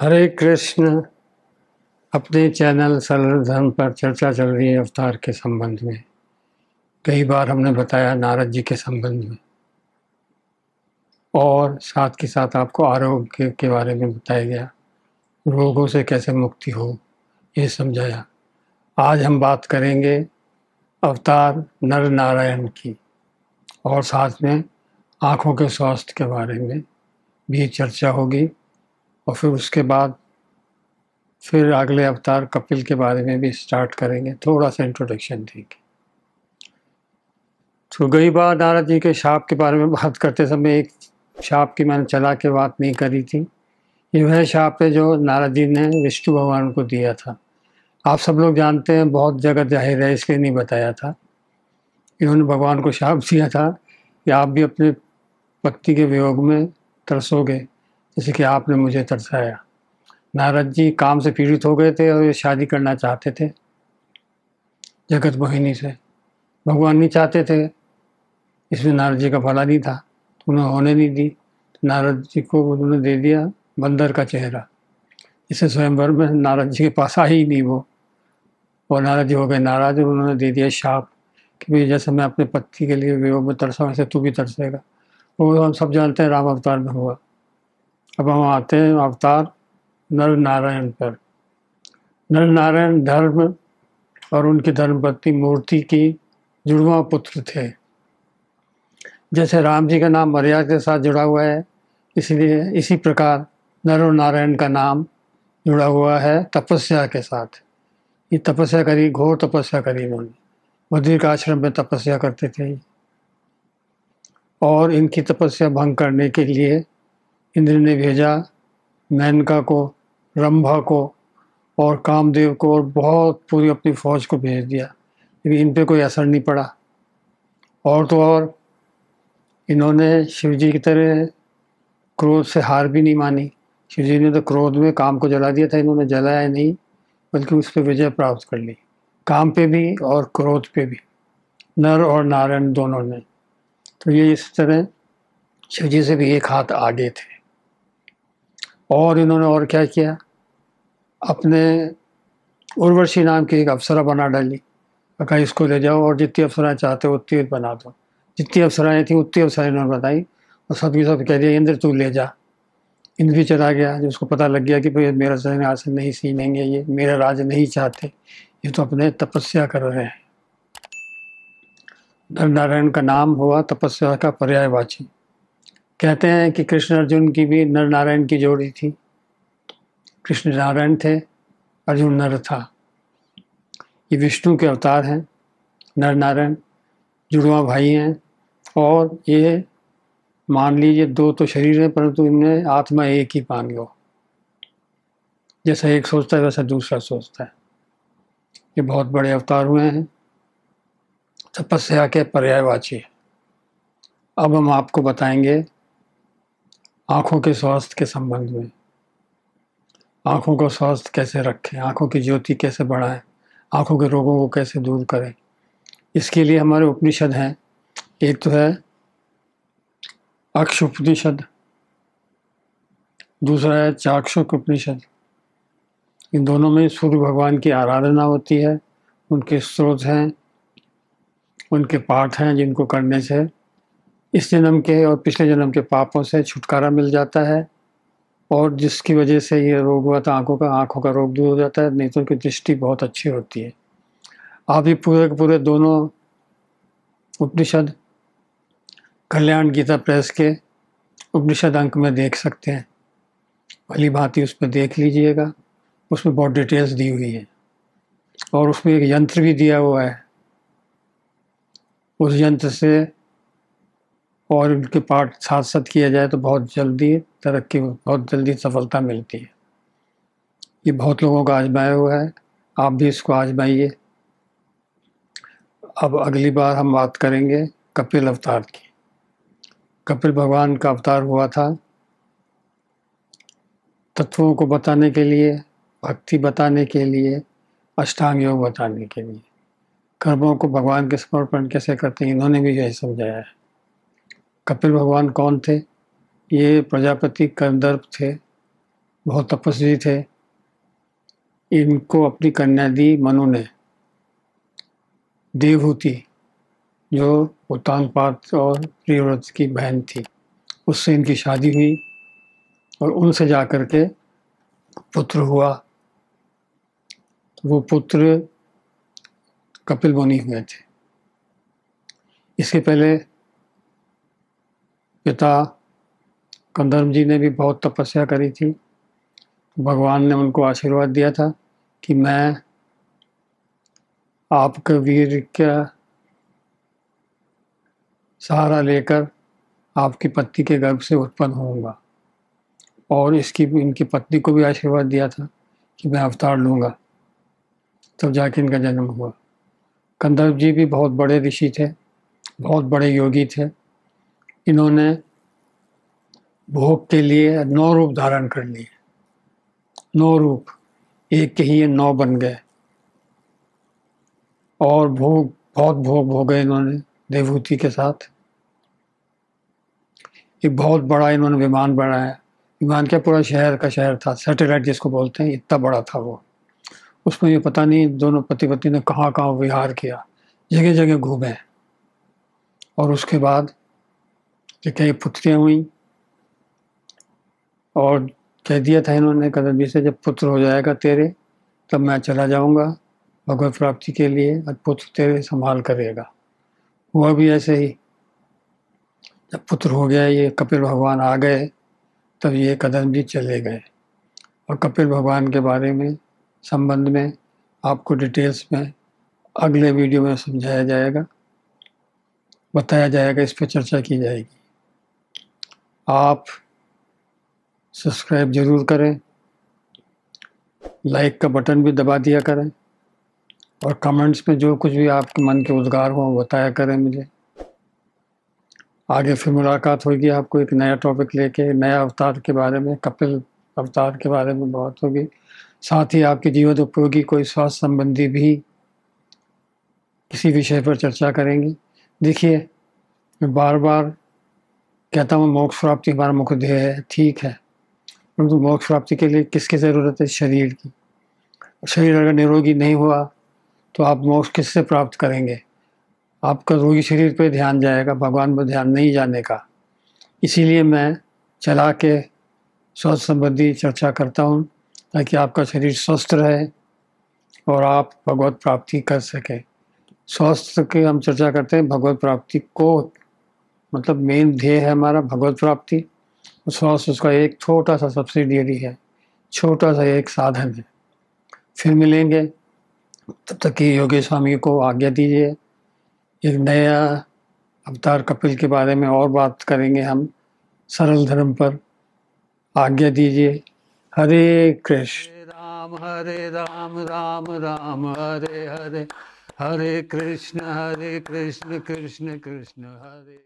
हरे कृष्ण। अपने चैनल सरल धर्म पर चर्चा चल रही है अवतार के संबंध में। कई बार हमने बताया नारद जी के संबंध में और साथ के साथ आपको आरोग्य के बारे में बताया गया, रोगों से कैसे मुक्ति हो ये समझाया। आज हम बात करेंगे अवतार नर नारायण की और साथ में आँखों के स्वास्थ्य के बारे में भी चर्चा होगी और फिर उसके बाद फिर अगले अवतार कपिल के बारे में भी स्टार्ट करेंगे, थोड़ा सा इंट्रोडक्शन देंगे। तो गई बार नारद जी के शाप के बारे में बात करते समय एक शाप की मैंने चला के बात नहीं करी थी। ये वह शाप है जो नारद जी ने विष्णु भगवान को दिया था। आप सब लोग जानते हैं, बहुत जगह जाहिर है, इसलिए नहीं बताया था। इन्होंने भगवान को शाप दिया था कि आप भी अपने पति के वियोग में तरसोगे जैसे कि आपने मुझे तरसाया। नारद जी काम से पीड़ित हो गए थे और ये शादी करना चाहते थे जगत मोहिनी से। भगवान नहीं चाहते थे, इसमें नारद जी का भला नहीं था तो उन्होंने होने नहीं दी। नारद जी को उन्होंने दे दिया बंदर का चेहरा। इसे स्वयंवर में नारद जी के पास आई ही नहीं वो, और नारद जी हो गए नाराज। उन्होंने दे दिया शाप कि भाई जैसे मैं अपने पति के लिए वियोग में तरसा वैसे तू भी तरसेगा। वो हम सब जानते हैं राम अवतार में हुआ। अब हम आते हैं अवतार नर नारायण पर। नर नारायण धर्म और उनकी धर्मपत्नी मूर्ति की जुड़वा पुत्र थे। जैसे राम जी का नाम मर्यादा के साथ जुड़ा हुआ है, इसलिए इसी प्रकार नर और नारायण का नाम जुड़ा हुआ है तपस्या के साथ। ये तपस्या करी, घोर तपस्या करी इन्होंने। बद्रिक आश्रम में तपस्या करते थे और इनकी तपस्या भंग करने के लिए इंद्र ने भेजा मेनका को, रंभा को और कामदेव को और बहुत पूरी अपनी फौज को भेज दिया, लेकिन इन पे कोई असर नहीं पड़ा। और तो और इन्होंने शिव जी की तरह क्रोध से हार भी नहीं मानी। शिव जी ने तो क्रोध में काम को जला दिया था, इन्होंने जलाया नहीं बल्कि उस पर विजय प्राप्त कर ली, काम पे भी और क्रोध पे भी, नर और नारायण दोनों ने। तो ये इस तरह शिव जी से भी एक हाथ आगे थे। और इन्होंने और क्या किया, अपने उर्वशी नाम की एक अप्सरा बना डाली। कहा इसको ले जाओ और जितनी अप्सराएं चाहते हो उतनी बना दो। जितनी अप्सराएं थी उतनी अप्सराएं इन्होंने बताई और सबकी सब कह दिया इंद्र तू ले जा। इंद्र भी चला गया, जो उसको पता लग गया कि भाई मेरा सिंहासन नहीं छीनेंगे, ये मेरा राज नहीं चाहते, ये तो अपने तपस्या कर रहे हैं। नर नारायण का नाम हुआ तपस्या का पर्यायवाची। कहते हैं कि कृष्ण अर्जुन की भी नर नारायण की जोड़ी थी। कृष्ण नारायण थे, अर्जुन नर था। ये विष्णु के अवतार हैं। नर नारायण जुड़वा भाई हैं और ये मान लीजिए दो तो शरीर है परंतु इनमें आत्मा एक ही मान लो। जैसा एक सोचता है वैसा दूसरा सोचता है। ये बहुत बड़े अवतार हुए हैं, तपस्या के पर्यायवाची। अब हम आपको बताएंगे आँखों के स्वास्थ्य के संबंध में। आँखों का स्वास्थ्य कैसे रखें, आँखों की ज्योति कैसे बढ़ाएं, आँखों के रोगों को कैसे दूर करें। इसके लिए हमारे उपनिषद हैं। एक तो है अक्ष उपनिषद, दूसरा है चाक्षुष उपनिषद। इन दोनों में सूर्य भगवान की आराधना होती है, उनके स्रोत हैं, उनके पाठ हैं जिनको करने से इस जन्म के और पिछले जन्म के पापों से छुटकारा मिल जाता है और जिसकी वजह से ये रोग हुआ था आँखों का रोग दूर हो जाता है, नहीं तो उनकी दृष्टि बहुत अच्छी होती है। आप ये पूरे के पूरे दोनों उपनिषद कल्याण गीता प्रेस के उपनिषद अंक में देख सकते हैं। भली भांति उस पर देख लीजिएगा, उसमें बहुत डिटेल्स दी हुई है और उसमें एक यंत्र भी दिया हुआ है। उस यंत्र से और उनके पाठ साथ साथ किया जाए तो बहुत जल्दी तरक्की, बहुत जल्दी सफलता मिलती है। ये बहुत लोगों का आजमाया हुआ है, आप भी इसको आजमाइए। अब अगली बार हम बात करेंगे कपिल अवतार की। कपिल भगवान का अवतार हुआ था तत्वों को बताने के लिए, भक्ति बताने के लिए, अष्टांग योग बताने के लिए। कर्मों को भगवान के समर्पण कैसे करते हैं, इन्होंने भी यही समझाया है। कपिल भगवान कौन थे? ये प्रजापति कंदर्प थे बहुत तपस्वी थे। इनको अपनी कन्या दी मनु ने, देवहूति, जो उत्तानपाद और प्रियव्रत की बहन थी। उससे इनकी शादी हुई और उनसे जाकर के पुत्र हुआ। वो पुत्र कपिल मुनि हुए थे। इसके पहले पिता कंदर्प जी ने भी बहुत तपस्या करी थी। भगवान ने उनको आशीर्वाद दिया था कि मैं आपके वीर का सहारा लेकर आपकी पत्नी के गर्भ से उत्पन्न होऊंगा, और इनकी पत्नी को भी आशीर्वाद दिया था कि मैं अवतार लूँगा, तब जाके इनका जन्म हुआ। कंदर्प जी भी बहुत बड़े ऋषि थे, बहुत बड़े योगी थे। इन्होंने भोग के लिए 9 रूप धारण कर लिए। 9 रूप, एक के ही ये 9 बन गए, और बहुत भोग भोगे इन्होंने देवहूति के साथ। एक बहुत बड़ा इन्होंने विमान बनाया। विमान क्या, पूरा शहर का शहर था, सैटेलाइट जिसको बोलते हैं, इतना बड़ा था वो। उसमें ये पता नहीं दोनों पति पत्नी ने कहाँ कहाँ विहार किया, जगह जगह घूमे। और उसके बाद कई पुत्रियाँ हुई, और कह दिया था इन्होंने कंदर्प जी से, जब पुत्र हो जाएगा तेरे तब मैं चला जाऊंगा भगवत प्राप्ति के लिए, और पुत्र तेरे संभाल करेगा। हुआ भी ऐसे ही। जब पुत्र हो गया, ये कपिल भगवान आ गए, तब ये कंदर्प जी चले गए। और कपिल भगवान के बारे में संबंध में आपको डिटेल्स में अगले वीडियो में समझाया जाएगा, बताया जाएगा, इस पर चर्चा की जाएगी। आप सब्सक्राइब जरूर करें, लाइक का बटन भी दबा दिया करें, और कमेंट्स में जो कुछ भी आपके मन के उद्गार हो बताया करें मुझे। आगे फिर मुलाकात होगी, आपको एक नया टॉपिक लेके, नया अवतार के बारे में, कपिल अवतार के बारे में बात होगी। साथ ही आपके जीवन उपयोगी कोई स्वास्थ्य संबंधी भी किसी विषय पर चर्चा करेंगे। देखिए, मैं बार बार कहता हूँ मोक्ष प्राप्ति हमारा मुख्य ध्येय है, ठीक है, परंतु मोक्ष प्राप्ति के लिए किसकी ज़रूरत है? शरीर की। शरीर अगर निरोगी नहीं हुआ तो आप मोक्ष किससे प्राप्त करेंगे? आपका रोगी शरीर पर ध्यान जाएगा, भगवान पर ध्यान नहीं जाने का। इसीलिए मैं चला के स्वास्थ्य संबंधी चर्चा करता हूँ, ताकि आपका शरीर स्वस्थ रहे और आप भगवत प्राप्ति कर सकें। स्वास्थ्य की हम चर्चा करते हैं, भगवत प्राप्ति को मतलब मेन ध्येय है हमारा भगवत प्राप्ति। स्वास्थ्य उसका एक छोटा सा सब्सिडियरी है, छोटा सा एक साधन है। फिर मिलेंगे, तब तक कि योगेश स्वामी को आज्ञा दीजिए। एक नया अवतार कपिल के बारे में और बात करेंगे हम, सरल धर्म पर। आज्ञा दीजिए। हरे कृष्ण राम राम राम हरे हरे, हरे कृष्ण कृष्ण कृष्ण हरे।